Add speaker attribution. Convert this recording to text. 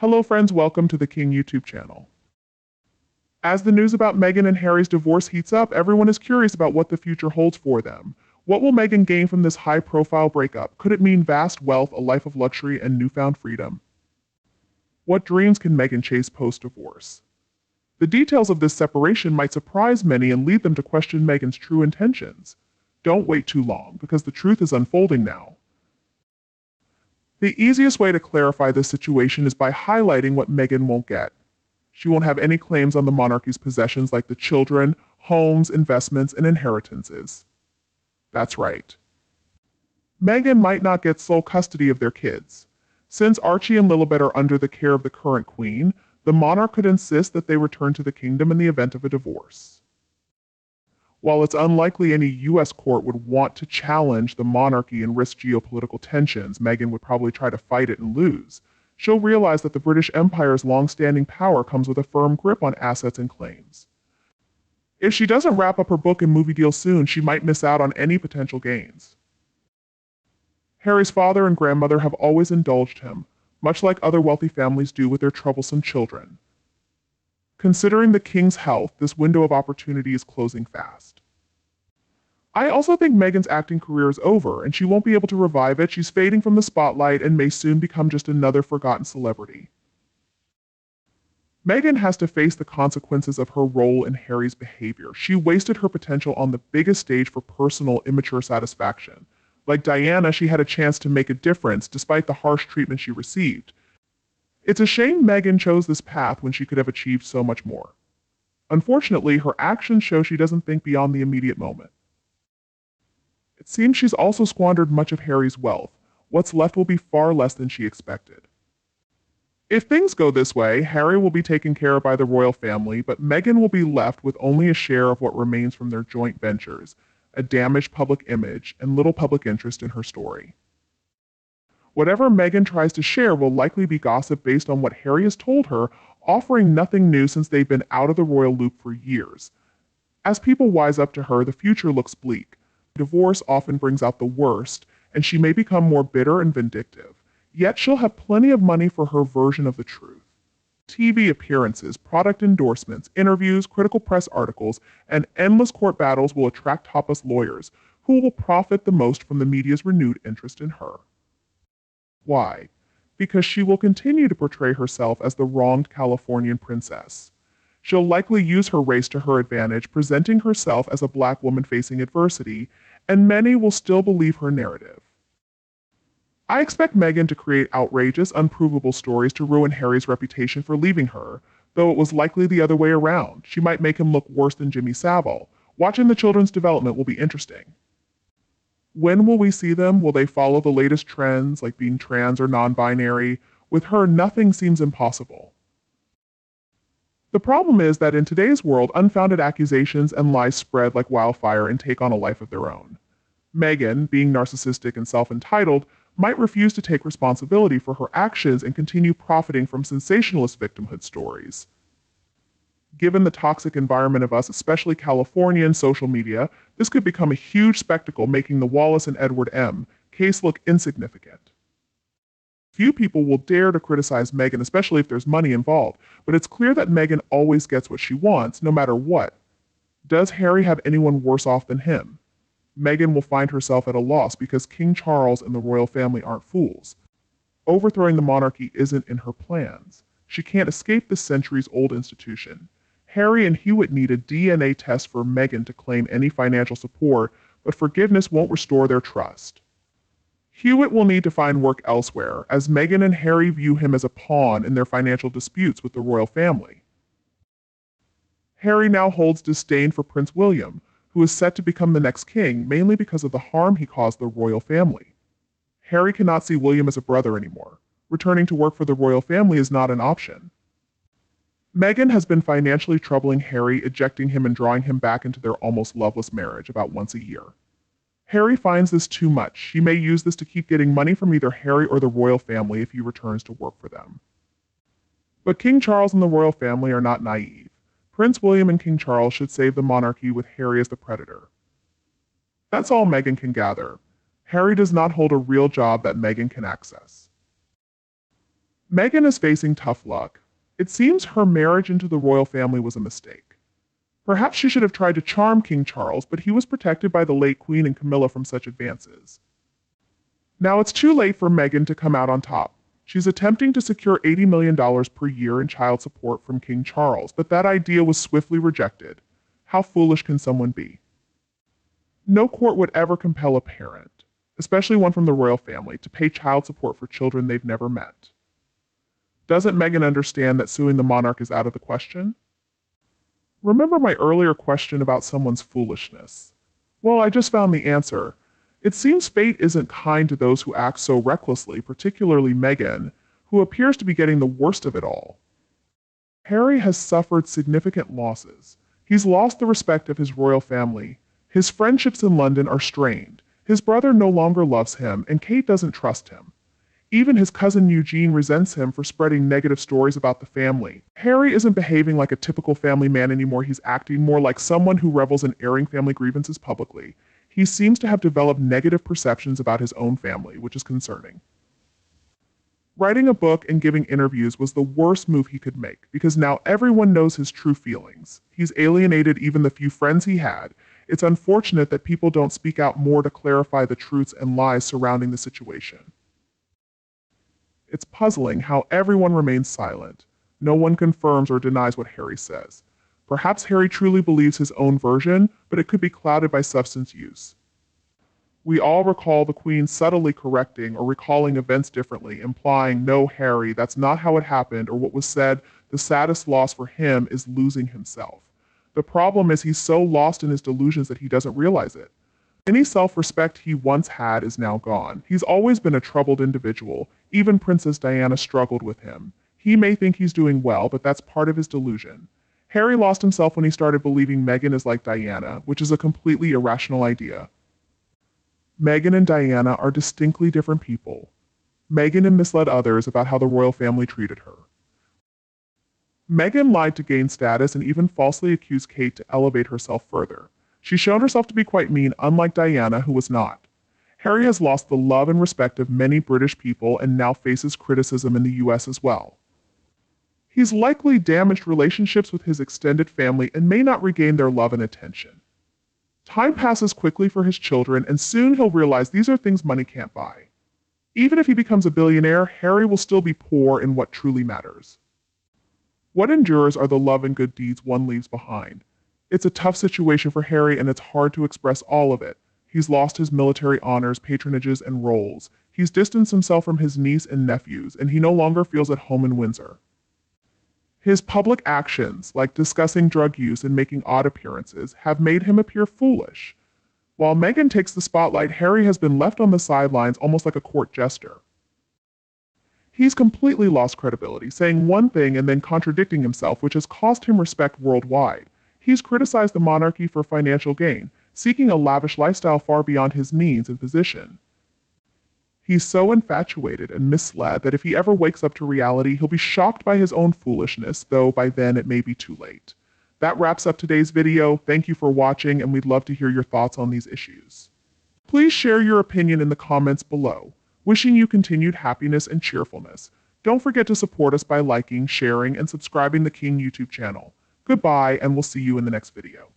Speaker 1: Hello friends, welcome to the King YouTube channel. As the news about Meghan and Harry's divorce heats up, everyone is curious about what the future holds for them. What will Meghan gain from this high-profile breakup? Could it mean vast wealth, a life of luxury, and newfound freedom? What dreams can Meghan chase post-divorce? The details of this separation might surprise many and lead them to question Meghan's true intentions. Don't wait too long, because the truth is unfolding now. The easiest way to clarify this situation is by highlighting what Meghan won't get. She won't have any claims on the monarchy's possessions like the children, homes, investments, and inheritances. That's right. Meghan might not get sole custody of their kids. Since Archie and Lilibet are under the care of the current queen, the monarch could insist that they return to the kingdom in the event of a divorce. While it's unlikely any U.S. court would want to challenge the monarchy and risk geopolitical tensions, Meghan would probably try to fight it and lose. She'll realize that the British Empire's long-standing power comes with a firm grip on assets and claims. If she doesn't wrap up her book and movie deal soon, she might miss out on any potential gains. Harry's father and grandmother have always indulged him, much like other wealthy families do with their troublesome children. Considering the king's health, this window of opportunity is closing fast. I also think Meghan's acting career is over, and she won't be able to revive it. She's fading from the spotlight and may soon become just another forgotten celebrity. Meghan has to face the consequences of her role in Harry's behavior. She wasted her potential on the biggest stage for personal, immature satisfaction. Like Diana, she had a chance to make a difference despite the harsh treatment she received. It's a shame Meghan chose this path when she could have achieved so much more. Unfortunately, her actions show she doesn't think beyond the immediate moment. It seems she's also squandered much of Harry's wealth. What's left will be far less than she expected. If things go this way, Harry will be taken care of by the royal family, but Meghan will be left with only a share of what remains from their joint ventures, a damaged public image, and little public interest in her story. Whatever Meghan tries to share will likely be gossip based on what Harry has told her, offering nothing new since they've been out of the royal loop for years. As people wise up to her, the future looks bleak. Divorce often brings out the worst, and she may become more bitter and vindictive. Yet she'll have plenty of money for her version of the truth. TV appearances, product endorsements, interviews, critical press articles, and endless court battles will attract topless lawyers, who will profit the most from the media's renewed interest in her. Why? Because she will continue to portray herself as the wronged Californian princess. She'll likely use her race to her advantage, presenting herself as a black woman facing adversity, and many will still believe her narrative. I expect Meghan to create outrageous, unprovable stories to ruin Harry's reputation for leaving her, though it was likely the other way around. She might make him look worse than Jimmy Savile. Watching the children's development will be interesting. When will we see them? Will they follow the latest trends, like being trans or non-binary? With her, nothing seems impossible. The problem is that in today's world, unfounded accusations and lies spread like wildfire and take on a life of their own. Meghan, being narcissistic and self-entitled, might refuse to take responsibility for her actions and continue profiting from sensationalist victimhood stories. Given the toxic environment of us, especially Californian social media, this could become a huge spectacle, making the Wallace and Edward M. case look insignificant. Few people will dare to criticize Meghan, especially if there's money involved, but it's clear that Meghan always gets what she wants, no matter what. Does Harry have anyone worse off than him? Meghan will find herself at a loss because King Charles and the royal family aren't fools. Overthrowing the monarchy isn't in her plans. She can't escape this centuries-old institution. Harry and Hewitt need a DNA test for Meghan to claim any financial support, but forgiveness won't restore their trust. Hewitt will need to find work elsewhere, as Meghan and Harry view him as a pawn in their financial disputes with the royal family. Harry now holds disdain for Prince William, who is set to become the next king, mainly because of the harm he caused the royal family. Harry cannot see William as a brother anymore. Returning to work for the royal family is not an option. Meghan has been financially troubling Harry, ejecting him and drawing him back into their almost loveless marriage about once a year. Harry finds this too much. She may use this to keep getting money from either Harry or the royal family if he returns to work for them. But King Charles and the royal family are not naive. Prince William and King Charles should save the monarchy with Harry as the predator. That's all Meghan can gather. Harry does not hold a real job that Meghan can access. Meghan is facing tough luck. It seems her marriage into the royal family was a mistake. Perhaps she should have tried to charm King Charles, but he was protected by the late Queen and Camilla from such advances. Now it's too late for Meghan to come out on top. She's attempting to secure $80 million per year in child support from King Charles, but that idea was swiftly rejected. How foolish can someone be? No court would ever compel a parent, especially one from the royal family, to pay child support for children they've never met. Doesn't Meghan understand that suing the monarch is out of the question? Remember my earlier question about someone's foolishness? Well, I just found the answer. It seems fate isn't kind to those who act so recklessly, particularly Meghan, who appears to be getting the worst of it all. Harry has suffered significant losses. He's lost the respect of his royal family. His friendships in London are strained. His brother no longer loves him, and Kate doesn't trust him. Even his cousin Eugene resents him for spreading negative stories about the family. Harry isn't behaving like a typical family man anymore. He's acting more like someone who revels in airing family grievances publicly. He seems to have developed negative perceptions about his own family, which is concerning. Writing a book and giving interviews was the worst move he could make, because now everyone knows his true feelings. He's alienated even the few friends he had. It's unfortunate that people don't speak out more to clarify the truths and lies surrounding the situation. It's puzzling how everyone remains silent. No one confirms or denies what Harry says. Perhaps Harry truly believes his own version, but it could be clouded by substance use. We all recall the Queen subtly correcting or recalling events differently, implying, "No, Harry, that's not how it happened," or what was said, "The saddest loss for him is losing himself." The problem is he's so lost in his delusions that he doesn't realize it. Any self-respect he once had is now gone. He's always been a troubled individual. Even Princess Diana struggled with him. He may think he's doing well, but that's part of his delusion. Harry lost himself when he started believing Meghan is like Diana, which is a completely irrational idea. Meghan and Diana are distinctly different people. Meghan misled others about how the royal family treated her. Meghan lied to gain status and even falsely accused Kate to elevate herself further. She's shown herself to be quite mean, unlike Diana, who was not. Harry has lost the love and respect of many British people and now faces criticism in the US as well. He's likely damaged relationships with his extended family and may not regain their love and attention. Time passes quickly for his children, and soon he'll realize these are things money can't buy. Even if he becomes a billionaire, Harry will still be poor in what truly matters. What endures are the love and good deeds one leaves behind. It's a tough situation for Harry, and it's hard to express all of it. He's lost his military honors, patronages, and roles. He's distanced himself from his niece and nephews, and he no longer feels at home in Windsor. His public actions, like discussing drug use and making odd appearances, have made him appear foolish. While Meghan takes the spotlight, Harry has been left on the sidelines almost like a court jester. He's completely lost credibility, saying one thing and then contradicting himself, which has cost him respect worldwide. He's criticized the monarchy for financial gain, seeking a lavish lifestyle far beyond his means and position. He's so infatuated and misled that if he ever wakes up to reality, he'll be shocked by his own foolishness, though by then it may be too late. That wraps up today's video. Thank you for watching, and we'd love to hear your thoughts on these issues. Please share your opinion in the comments below. Wishing you continued happiness and cheerfulness. Don't forget to support us by liking, sharing, and subscribing the King YouTube channel. Goodbye, and we'll see you in the next video.